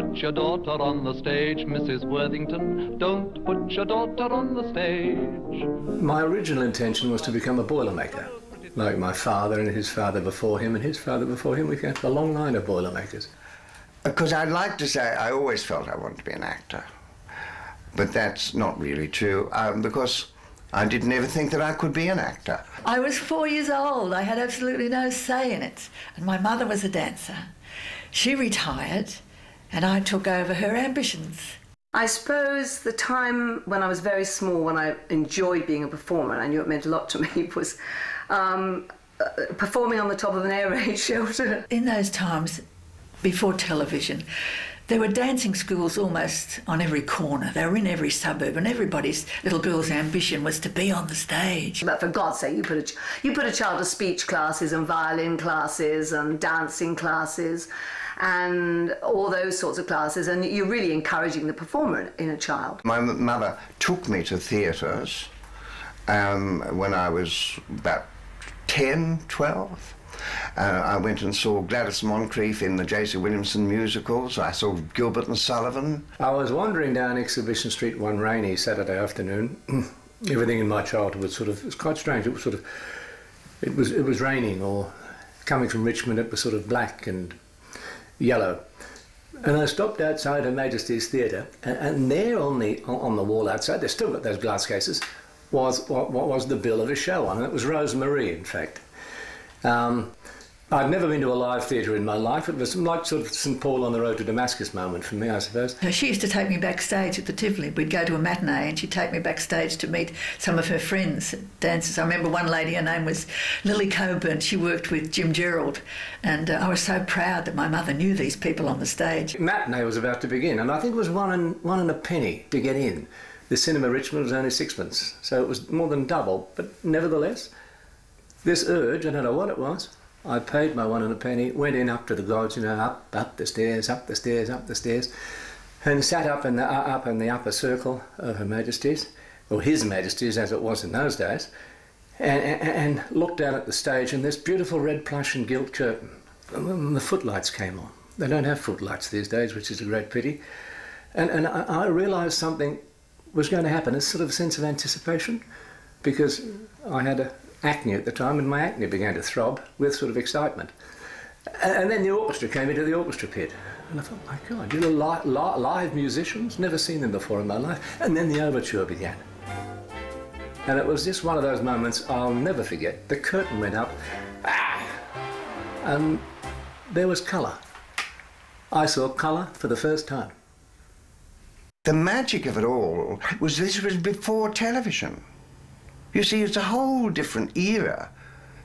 put your daughter on the stage, Mrs. Worthington. Don't put your daughter on the stage. My original intention was to become a boilermaker, like my father and his father before him and his father before him. We got a long line of boilermakers. Because I'd like to say I always felt I wanted to be an actor, but that's not really true, because I didn't ever think that I could be an actor. I was 4 years old. I had absolutely no say in it. And my mother was a dancer. She retired, and I took over her ambitions. I suppose the time when I was very small, when I enjoyed being a performer, and I knew it meant a lot to me, was performing on the top of an air raid shelter. In those times, before television, there were dancing schools almost on every corner. They were in every suburb, and everybody's little girl's ambition was to be on the stage. But for God's sake, you put a child to speech classes and violin classes and dancing classes and all those sorts of classes, and you're really encouraging the performer in a child. My mother took me to theatres when I was about 10, 12. I went and saw Gladys Moncrief in the J.C. Williamson musicals. I saw Gilbert and Sullivan. I was wandering down Exhibition Street one rainy Saturday afternoon. Everything in my childhood was it was quite strange. It was it was raining, or coming from Richmond, it was sort of black and yellow. And I stopped outside Her Majesty's Theatre, and there on the wall outside, they've still got those glass cases, was the bill of a show on, and it was Rose Marie, in fact. I'd never been to a live theatre in my life. It was like sort of St Paul on the road to Damascus moment for me, I suppose. She used to take me backstage at the Tivoli. We'd go to a matinee and she'd take me backstage to meet some of her friends, dancers. I remember one lady, her name was Lily Coburn. She worked with Jim Gerald, and I was so proud that my mother knew these people on the stage. Matinee was about to begin, and I think it was one and a penny to get in. The Cinema Richmond was only sixpence, so it was more than double, but nevertheless, this urge, I don't know what it was, I paid my one and a penny, went in up to the gods, you know, up the stairs, up the stairs, up the stairs, and sat up in the upper circle of Her Majesty's, or His Majesty's as it was in those days, and looked down at the stage, and this beautiful red plush and gilt curtain, and the footlights came on. They don't have footlights these days, which is a great pity. And I realised something was going to happen, a sort of sense of anticipation, because I had acne at the time, and my acne began to throb with sort of excitement. And then the orchestra came into the orchestra pit, and I thought, my God, you know, live musicians, never seen them before in my life. And then the overture began. And it was just one of those moments I'll never forget. The curtain went up, and there was colour. I saw colour for the first time. The magic of it all was this was before television. You see, it's a whole different era.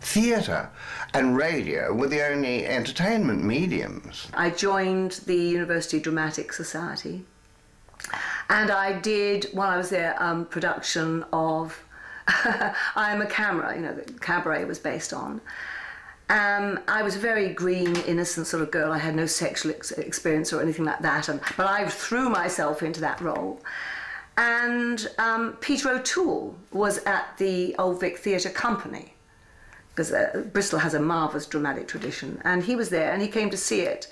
Theatre and radio were the only entertainment mediums. I joined the University Dramatic Society, and I did, while I was there, production of I Am a Camera, you know, that Cabaret was based on. I was a very green, innocent sort of girl. I had no sexual experience or anything like that, but I threw myself into that role. And Peter O'Toole was at the Old Vic Theatre Company, because Bristol has a marvellous dramatic tradition, and he was there, and he came to see it,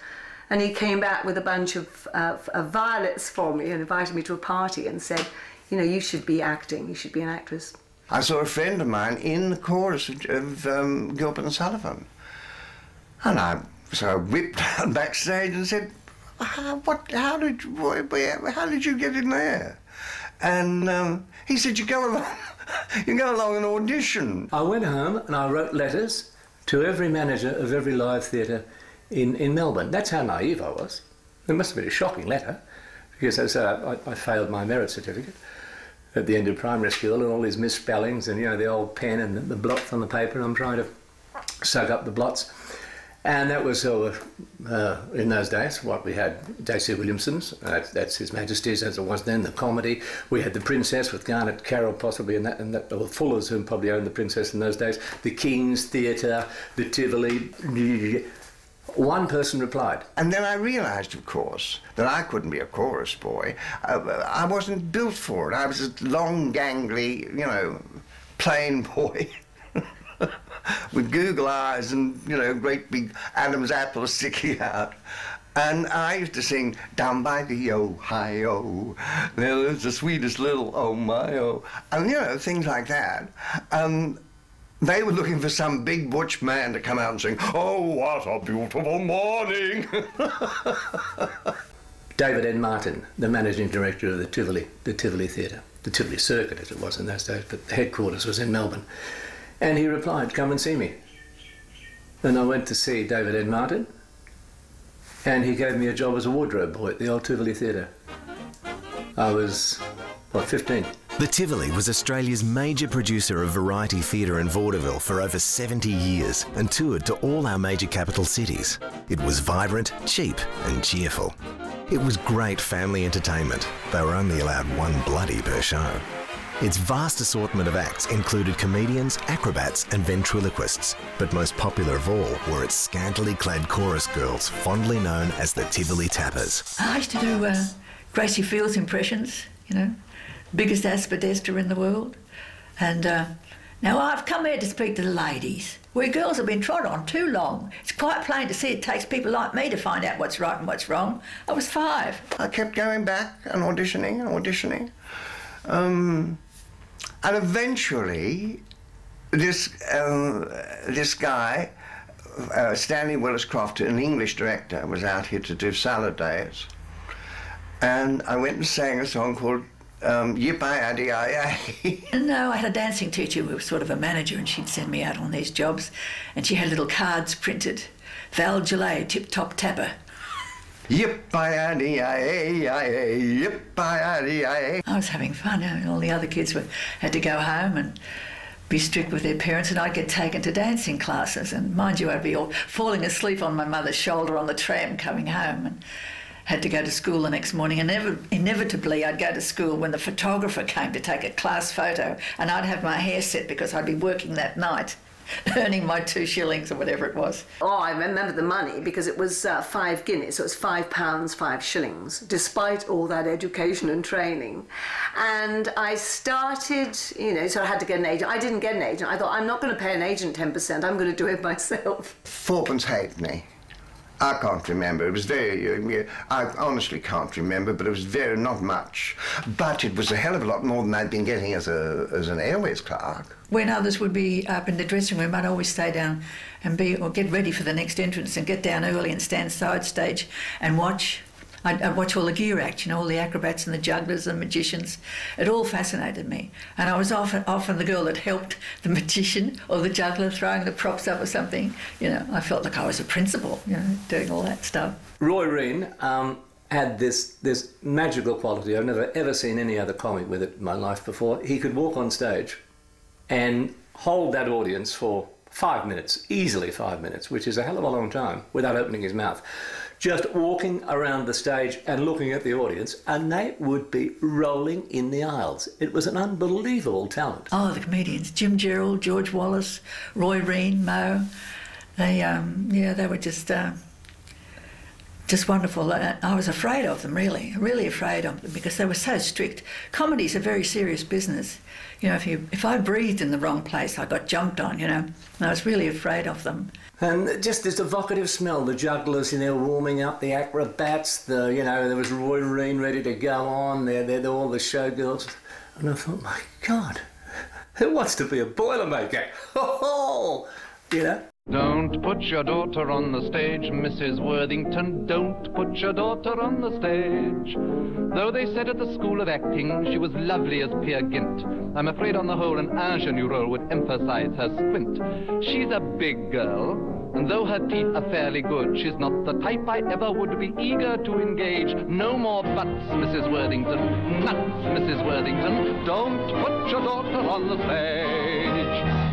and he came back with a bunch of violets for me and invited me to a party and said, you know, you should be acting, you should be an actress. I saw a friend of mine in the chorus of Gilbert and Sullivan, and so I whipped down backstage and said, how did you get in there? And he said, you go along and audition. I went home and I wrote letters to every manager of every live theatre in Melbourne. That's how naive I was. It must have been a shocking letter, because as I failed my merit certificate at the end of primary school, and all these misspellings, and you know, the old pen and the blots on the paper, and I'm trying to soak up the blots. And that was in those days what we had. J.C. Williamson's, that's His Majesty's as it was then, the comedy. We had the Princess with Garnet Carroll possibly, and that or Fuller's, who probably owned the Princess in those days. The King's Theatre, the Tivoli. One person replied. And then I realised, of course, that I couldn't be a chorus boy. I wasn't built for it. I was a long, gangly, you know, plain boy. With Google eyes and, you know, great big Adam's apple sticking out. And I used to sing, down by the Ohio, there is the sweetest little oh my oh, and you know, things like that. They were looking for some big butch man to come out and sing, oh, what a beautiful morning. David N. Martin, the managing director of the Tivoli Theatre, the Tivoli Circuit as it was in those days, but the headquarters was in Melbourne. And he replied, come and see me. And I went to see David N. Martin, and he gave me a job as a wardrobe boy at the old Tivoli Theatre. I was, what, 15. The Tivoli was Australia's major producer of variety theatre in vaudeville for over 70 years and toured to all our major capital cities. It was vibrant, cheap and cheerful. It was great family entertainment. They were only allowed one bloody per show. Its vast assortment of acts included comedians, acrobats and ventriloquists, but most popular of all were its scantily clad chorus girls, fondly known as the Tivoli Tappers. I used to do Gracie Fields impressions, you know, biggest aspidester in the world. And now I've come here to speak to the ladies. We girls have been trod on too long. It's quite plain to see it takes people like me to find out what's right and what's wrong. I was 5. I kept going back and auditioning and auditioning. And eventually, this guy, Stanley Willis-Croft, an English director, was out here to do salad days. And I went and sang a song called Yip-I-I-D-I-A. No, I had a dancing teacher who was sort of a manager, and she'd send me out on these jobs, and she had little cards printed. Val Jellay, tip-top tapper. Yip-I-I-D-I-A, yip-I-I-D-I-A. I was having fun, and all the other kids had to go home and be strict with their parents, and I'd get taken to dancing classes. And mind you, I'd be all falling asleep on my mother's shoulder on the tram coming home, and had to go to school the next morning. And inevitably, I'd go to school when the photographer came to take a class photo, and I'd have my hair set because I'd be working that night, earning my 2 shillings or whatever it was. Oh, I remember the money because it was 5 guineas, so it was £5, 5 shillings, despite all that education and training. And I started, you know, so I had to get an agent. I didn't get an agent. I thought, I'm not going to pay an agent 10%, I'm going to do it myself. 4pence halfpenny. I can't remember. It was very, I honestly can't remember, but it was very, not much. But it was a hell of a lot more than I'd been getting as an airways clerk. When others would be up in the dressing room, I'd always stay down and get ready for the next entrance and get down early and stand side stage and watch. I'd watch all the gear act, you know, all the acrobats and the jugglers and magicians. It all fascinated me. And I was often the girl that helped the magician or the juggler throwing the props up or something. You know, I felt like I was a principal, you know, doing all that stuff. Roy Reen had this magical quality. I've never ever seen any other comic with it in my life before. He could walk on stage and hold that audience for 5 minutes, easily 5 minutes, which is a hell of a long time, without opening his mouth. Just walking around the stage and looking at the audience, and they would be rolling in the aisles. It was an unbelievable talent. Oh, the comedians, Jim Gerald, George Wallace, Roy Reen, Mo, they were just wonderful. I was afraid of them, really afraid of them, because they were so strict. Comedy's a very serious business. You know, if I breathed in the wrong place, I got jumped on, you know, and I was really afraid of them. And just this evocative smell, the jugglers, you know, warming up, the acrobats, there was Roy Reen ready to go on, they're all the showgirls. And I thought, my God, who wants to be a Boilermaker? Ho-ho! You know? Don't put your daughter on the stage, Mrs. Worthington, don't put your daughter on the stage. Though they said at the School of Acting she was lovely as Peer Gynt, I'm afraid on the whole an ingenue role would emphasize her squint. She's a big girl, and though her teeth are fairly good, she's not the type I ever would be eager to engage. No more buts, Mrs. Worthington, nuts, Mrs. Worthington, don't put your daughter on the stage.